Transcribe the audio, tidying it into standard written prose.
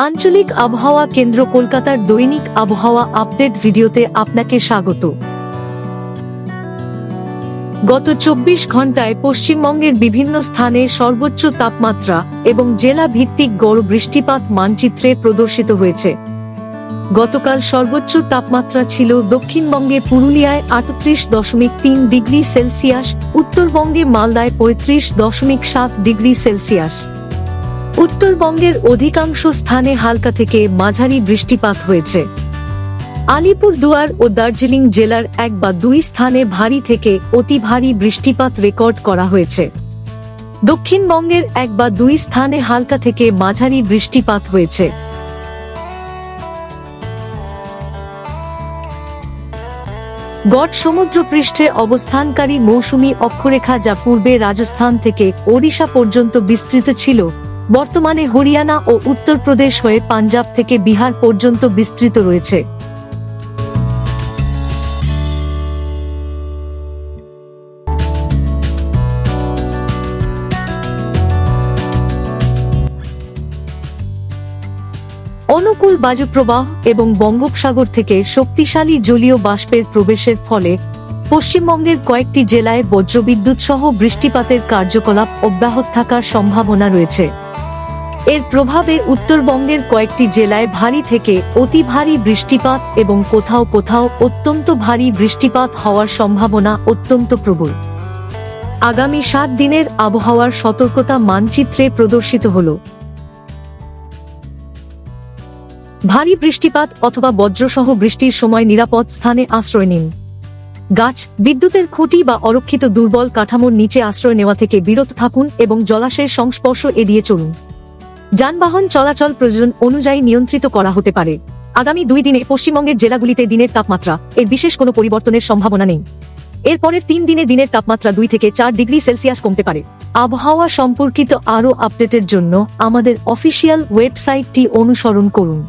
আঞ্চলিক আবহাওয়া কেন্দ্র কলকাতার দৈনিক আবহাওয়া আপডেট ভিডিওতে আপনাকে স্বাগত। গত ২৪ ঘন্টায় পশ্চিমবঙ্গের বিভিন্ন স্থানে সর্বোচ্চ তাপমাত্রা এবং জেলা ভিত্তিক গড় বৃষ্টিপাত মানচিত্রে প্রদর্শিত হয়েছে। গতকাল সর্বোচ্চ তাপমাত্রা ছিল দক্ষিণবঙ্গে পুরুলিয়ায় ৩৮.৩ ডিগ্রি সেলসিয়াস, উত্তরবঙ্গে মালদায় ৩৫.৭ ডিগ্রি সেলসিয়াস। উত্তরবঙ্গের অধিকাংশ স্থানে হালকা থেকে মাঝারি বৃষ্টিপাত হয়েছে। আলিপুরদুয়ার ও দার্জিলিং জেলার ১ বা ২ স্থানে ভারী থেকে অতি ভারী বৃষ্টিপাত রেকর্ড করা হয়েছে। দক্ষিণবঙ্গের ১ বা ২ স্থানে হালকা থেকে মাঝারি বৃষ্টিপাত হয়েছে। গড় সমুদ্রপৃষ্ঠে অবস্থানকারী মৌসুমী অক্ষরেখা, যা পূর্বে রাজস্থান থেকে ওড়িশা পর্যন্ত বিস্তৃত ছিল, বর্তমানে হরিয়ানা ও উত্তরপ্রদেশ হয়ে পাঞ্জাব থেকে বিহার পর্যন্ত বিস্তৃত রয়েছে। অনুকূল বায়ুপ্রবাহ এবং বঙ্গোপসাগর থেকে শক্তিশালী জলীয় বাষ্পের প্রবেশের ফলে পশ্চিমবঙ্গের কয়েকটি জেলায় বজ্রবিদ্যুৎ সহ বৃষ্টিপাতের কার্যকলাপ অব্যাহত থাকার সম্ভাবনা রয়েছে। এর প্রভাবে উত্তরবঙ্গের কয়েকটি জেলায় ভারী থেকে অতি ভারী বৃষ্টিপাত এবং কোথাও কোথাও অত্যন্ত ভারী বৃষ্টিপাত হওয়ার সম্ভাবনা অত্যন্ত প্রবল। আগামী ৭ দিনের আবহাওয়ার সতর্কতা মানচিত্রে প্রদর্শিত হল। ভারী বৃষ্টিপাত অথবা বজ্রসহ বৃষ্টির সময় নিরাপদ স্থানে আশ্রয় নিন। গাছ, বিদ্যুতের খুঁটি বা অরক্ষিত দুর্বল কাঠামোর নিচে আশ্রয় নেওয়া থেকে বিরত থাকুন এবং জলাশয়ের সংস্পর্শ এড়িয়ে চলুন। যানবাহন চলাচল প্রয়োজন অনুযায়ী নিয়ন্ত্রিত করা হতে পারে। আগামী ২ দিনে পশ্চিমবঙ্গের জেলাগুলিতে দিনের তাপমাত্রা এর বিশেষ কোনো পরিবর্তনের সম্ভাবনা নেই। এরপরের ৩ দিনে দিনের তাপমাত্রা ২ থেকে ৪ ডিগ্রি সেলসিয়াস কমতে পারে। আবহাওয়া সম্পর্কিত আরও আপডেটের জন্য আমাদের অফিসিয়াল ওয়েবসাইটটি অনুসরণ করুন।